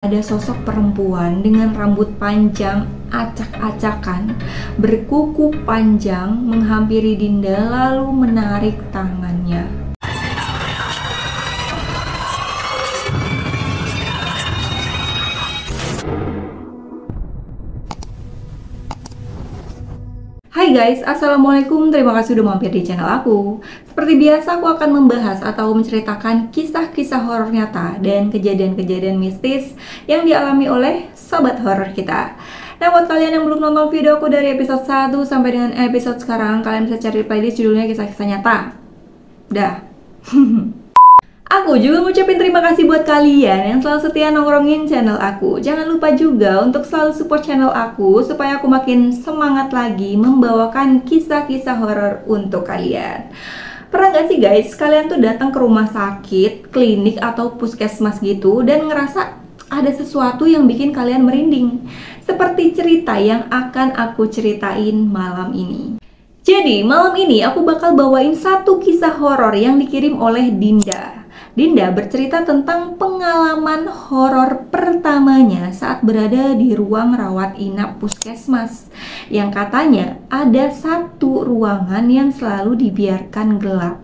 Ada sosok perempuan dengan rambut panjang, acak-acakan, berkuku panjang menghampiri Dinda lalu menarik tangannya. Hai guys, assalamualaikum, terima kasih udah mampir di channel aku. Seperti biasa aku akan membahas atau menceritakan kisah-kisah horor nyata dan kejadian-kejadian mistis yang dialami oleh sobat horor kita. Nah, buat kalian yang belum nonton video aku dari episode 1 sampai dengan episode sekarang, kalian bisa cari playlist judulnya kisah-kisah nyata. Dah. Aku juga ngucapin terima kasih buat kalian yang selalu setia nongkrongin channel aku. Jangan lupa juga untuk selalu support channel aku supaya aku makin semangat lagi membawakan kisah-kisah horor untuk kalian. Pernah gak sih guys, kalian tuh datang ke rumah sakit, klinik, atau puskesmas gitu dan ngerasa ada sesuatu yang bikin kalian merinding? Seperti cerita yang akan aku ceritain malam ini. Jadi malam ini aku bakal bawain satu kisah horor yang dikirim oleh Dinda. Dinda bercerita tentang pengalaman horor pertamanya saat berada di ruang rawat inap puskesmas, yang katanya ada satu ruangan yang selalu dibiarkan gelap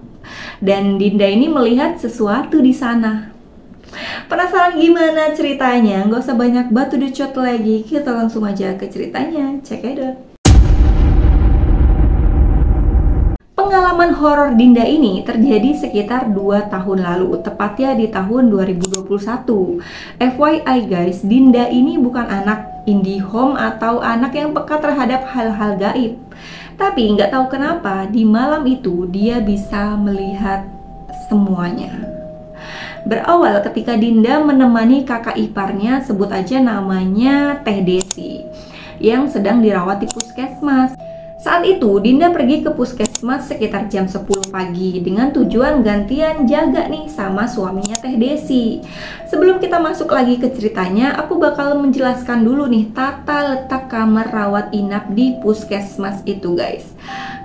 dan Dinda ini melihat sesuatu di sana. Penasaran gimana ceritanya? Gak usah banyak batu dicot lagi, kita langsung aja ke ceritanya. Check it out. Pengalaman horor Dinda ini terjadi sekitar 2 tahun lalu, tepatnya di tahun 2021. FYI guys, Dinda ini bukan anak IndiHome atau anak yang peka terhadap hal-hal gaib. Tapi nggak tahu kenapa di malam itu dia bisa melihat semuanya. Berawal ketika Dinda menemani kakak iparnya, sebut aja namanya Teh Desi, yang sedang dirawat di puskesmas. Saat itu Dinda pergi ke puskesmas sekitar jam 10 pagi dengan tujuan gantian jaga nih sama suaminya Teh Desi. Sebelum kita masuk lagi ke ceritanya, aku bakal menjelaskan dulu nih tata letak kamar rawat inap di puskesmas itu guys.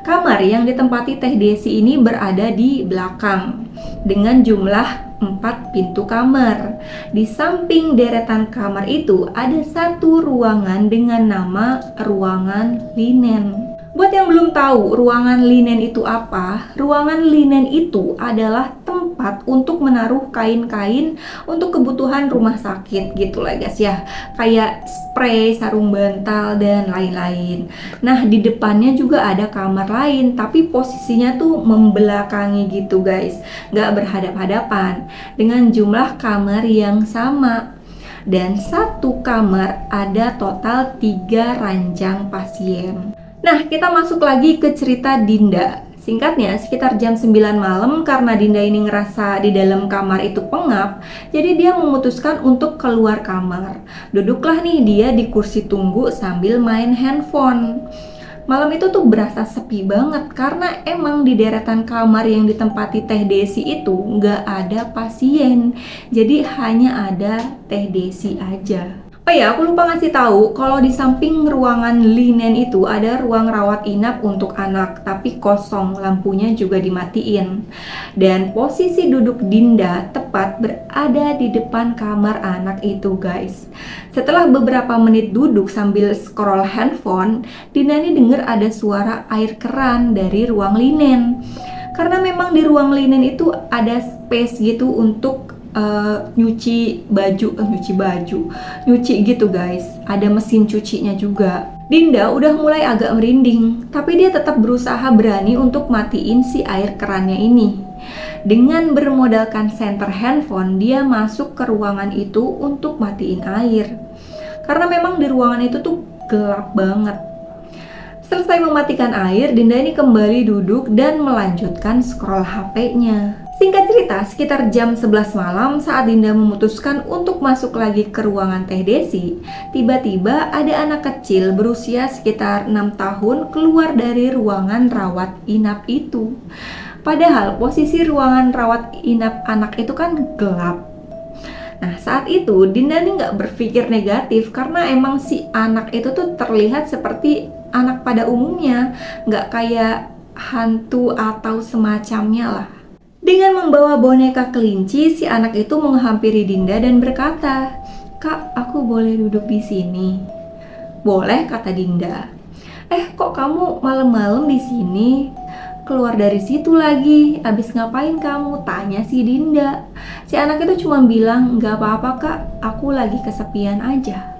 Kamar yang ditempati Teh Desi ini berada di belakang dengan jumlah 4 pintu kamar. Di samping deretan kamar itu ada satu ruangan dengan nama ruangan linen. Buat yang belum tahu ruangan linen itu apa, ruangan linen itu adalah tempat untuk menaruh kain-kain untuk kebutuhan rumah sakit gitu lah guys ya. Kayak spray, sarung bantal, dan lain-lain. Nah, di depannya juga ada kamar lain, tapi posisinya tuh membelakangi gitu guys. Gak berhadap-hadapan, dengan jumlah kamar yang sama. Dan satu kamar ada total 3 ranjang pasien. Nah, kita masuk lagi ke cerita Dinda. Singkatnya, sekitar jam 9 malam karena Dinda ini ngerasa di dalam kamar itu pengap, jadi dia memutuskan untuk keluar kamar. Duduklah nih dia di kursi tunggu sambil main handphone. Malam itu tuh berasa sepi banget karena emang di deretan kamar yang ditempati Teh Desi itu nggak ada pasien. Jadi hanya ada Teh Desi aja. Oh ya, aku lupa ngasih tahu kalau di samping ruangan linen itu ada ruang rawat inap untuk anak, tapi kosong, lampunya juga dimatiin. Dan posisi duduk Dinda tepat berada di depan kamar anak itu guys. Setelah beberapa menit duduk sambil scroll handphone, Dinda ini dengar ada suara air keran dari ruang linen. Karena memang di ruang linen itu ada space gitu untuk nyuci gitu guys. Ada mesin cucinya juga. Dinda udah mulai agak merinding, tapi dia tetap berusaha berani untuk matiin si air kerannya ini. Dengan bermodalkan senter handphone, dia masuk ke ruangan itu untuk matiin air. Karena memang di ruangan itu tuh gelap banget. Selesai mematikan air, Dinda ini kembali duduk dan melanjutkan scroll HP-nya. Singkat cerita, sekitar jam 11 malam saat Dinda memutuskan untuk masuk lagi ke ruangan Teh Desi, tiba-tiba ada anak kecil berusia sekitar 6 tahun keluar dari ruangan rawat inap itu. Padahal posisi ruangan rawat inap anak itu kan gelap. Nah, saat itu Dinda nih nggak berpikir negatif karena emang si anak itu tuh terlihat seperti anak pada umumnya, nggak kayak hantu atau semacamnya lah. Dengan membawa boneka kelinci, si anak itu menghampiri Dinda dan berkata, "Kak, aku boleh duduk di sini?" "Boleh," kata Dinda. Kok kamu malam-malam di sini? Keluar dari situ lagi, abis ngapain kamu?" tanya si Dinda. Si anak itu cuma bilang, "Gak apa-apa kak, aku lagi kesepian aja.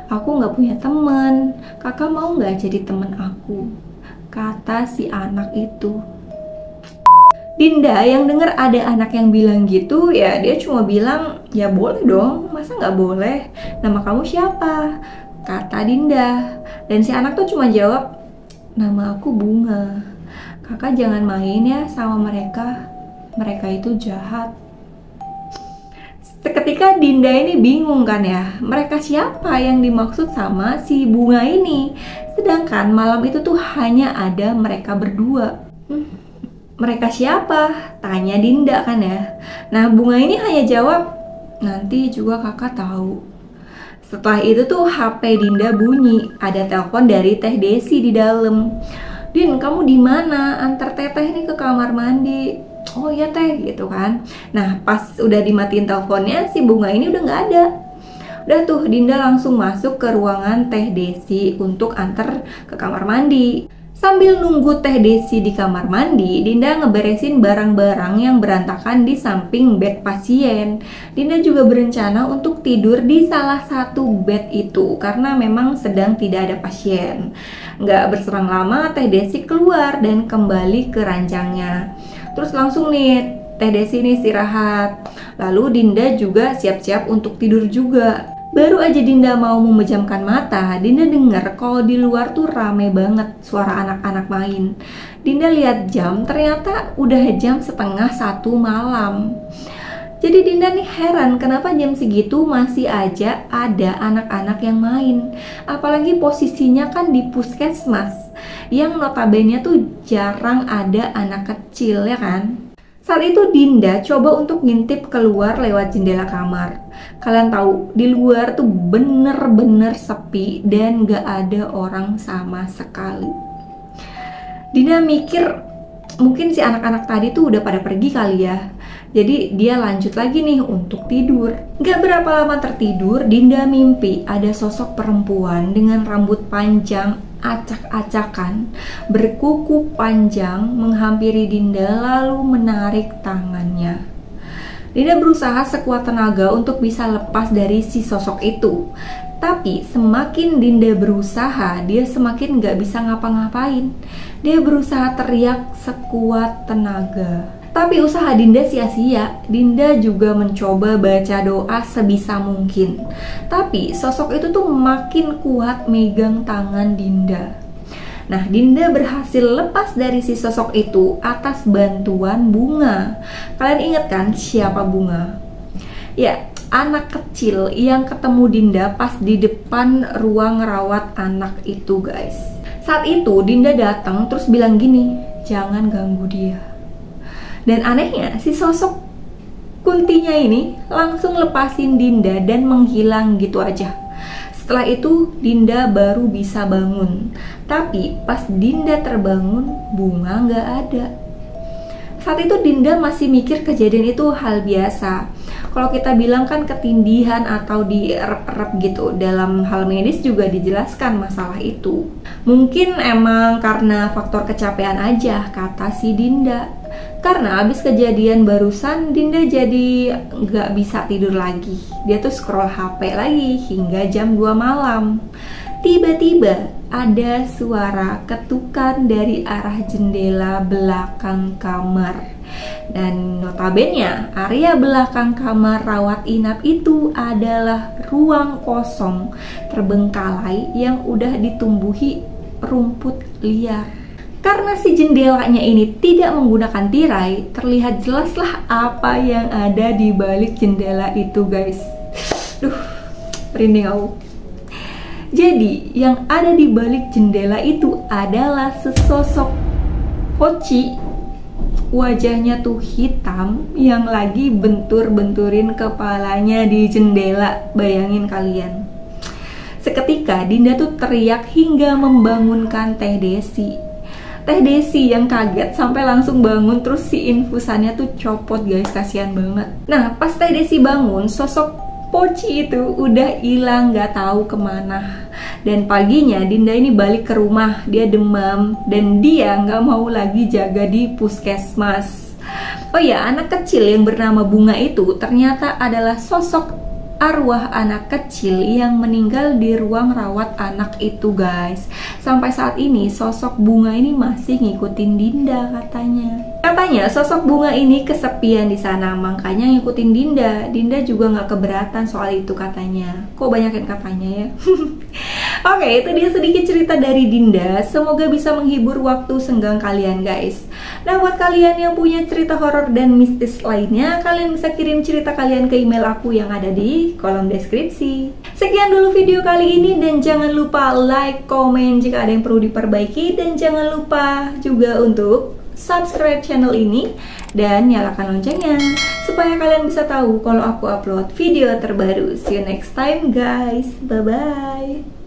Aku gak punya temen, kakak mau gak jadi temen aku?" kata si anak itu. Dinda yang denger ada anak yang bilang gitu, ya dia cuma bilang, "Ya boleh dong, masa gak boleh? Nama kamu siapa?" kata Dinda. Dan si anak tuh cuma jawab, "Nama aku Bunga. Kakak jangan main ya sama mereka. Mereka itu jahat." Seketika Dinda ini bingung kan ya, mereka siapa yang dimaksud sama si Bunga ini? Sedangkan malam itu tuh hanya ada mereka berdua. "Mereka siapa?" tanya Dinda kan ya. Nah, Bunga ini hanya jawab, "Nanti juga kakak tahu." Setelah itu tuh HP Dinda bunyi, ada telepon dari Teh Desi di dalam. "Din, kamu di mana? Antar Teteh nih ke kamar mandi." "Oh iya Teh," gitu kan. Nah, pas udah dimatiin teleponnya, si Bunga ini udah nggak ada. Udah tuh Dinda langsung masuk ke ruangan Teh Desi untuk antar ke kamar mandi. Sambil nunggu Teh Desi di kamar mandi, Dinda ngeberesin barang-barang yang berantakan di samping bed pasien. Dinda juga berencana untuk tidur di salah satu bed itu karena memang sedang tidak ada pasien. Nggak berserang lama, Teh Desi keluar dan kembali ke ranjangnya. Terus langsung nih Teh Desi nih istirahat. Lalu Dinda juga siap-siap untuk tidur juga. Baru aja Dinda mau memejamkan mata, Dinda dengar kalau di luar tuh rame banget suara anak-anak main. Dinda lihat jam, ternyata udah jam 12:30 malam. Jadi Dinda nih heran kenapa jam segitu masih aja ada anak-anak yang main. Apalagi posisinya kan di puskesmas, yang notabene tuh jarang ada anak kecil ya kan. Saat itu Dinda coba untuk ngintip keluar lewat jendela kamar. Kalian tahu, di luar tuh bener-bener sepi dan gak ada orang sama sekali. Dinda mikir, mungkin si anak-anak tadi tuh udah pada pergi kali ya. Jadi dia lanjut lagi nih untuk tidur. Gak berapa lama tertidur, Dinda mimpi ada sosok perempuan dengan rambut panjang acak-acakan, berkuku panjang menghampiri Dinda lalu menarik tangannya. Dinda berusaha sekuat tenaga untuk bisa lepas dari si sosok itu. Tapi semakin Dinda berusaha, dia semakin gak bisa ngapa-ngapain. Dia berusaha teriak sekuat tenaga. Tapi usaha Dinda sia-sia. Dinda juga mencoba baca doa sebisa mungkin. Tapi sosok itu tuh makin kuat megang tangan Dinda. Nah, Dinda berhasil lepas dari si sosok itu atas bantuan Bunga. Kalian ingat kan siapa Bunga? Ya, anak kecil yang ketemu Dinda pas di depan ruang rawat anak itu guys. Saat itu Dinda datang terus bilang gini, "Jangan ganggu dia." Dan anehnya si sosok Kuntinya ini langsung lepasin Dinda dan menghilang gitu aja. Setelah itu Dinda baru bisa bangun. Tapi pas Dinda terbangun, Bunga nggak ada. Saat itu Dinda masih mikir kejadian itu hal biasa. Kalau kita bilang kan ketindihan atau dierep-erep gitu, dalam hal medis juga dijelaskan masalah itu. Mungkin emang karena faktor kecapean aja, kata si Dinda. Karena abis kejadian barusan Dinda jadi nggak bisa tidur lagi. Dia tuh scroll HP lagi hingga jam 2 malam. Tiba-tiba ada suara ketukan dari arah jendela belakang kamar. Dan notabene area belakang kamar rawat inap itu adalah ruang kosong terbengkalai yang udah ditumbuhi rumput liar. Karena si jendelanya ini tidak menggunakan tirai, terlihat jelaslah apa yang ada di balik jendela itu guys. Merinding aku. Jadi yang ada di balik jendela itu adalah sesosok poci. Wajahnya tuh hitam yang lagi bentur-benturin kepalanya di jendela. Bayangin kalian. Seketika Dinda tuh teriak hingga membangunkan Teh Desi. Teh Desi yang kaget sampai langsung bangun, terus si infusannya tuh copot guys, kasihan banget. Nah pas Teh Desi bangun, sosok Poci itu udah hilang, nggak tahu kemana. Dan paginya Dinda ini balik ke rumah, dia demam dan dia nggak mau lagi jaga di puskesmas. Oh ya, anak kecil yang bernama Bunga itu ternyata adalah sosok arwah anak kecil yang meninggal di ruang rawat anak itu, guys. Sampai saat ini sosok Bunga ini masih ngikutin Dinda katanya. Katanya sosok Bunga ini kesepian di sana, makanya ngikutin Dinda. Dinda juga nggak keberatan soal itu katanya. Kok banyakin katanya ya? Oke, itu dia sedikit cerita dari Dinda. Semoga bisa menghibur waktu senggang kalian, guys. Nah, buat kalian yang punya cerita horor dan mistis lainnya, kalian bisa kirim cerita kalian ke email aku yang ada di kolom deskripsi. Sekian dulu video kali ini, dan jangan lupa like, komen jika ada yang perlu diperbaiki, dan jangan lupa juga untuk subscribe channel ini dan nyalakan loncengnya supaya kalian bisa tahu kalau aku upload video terbaru. See you next time, guys. Bye bye.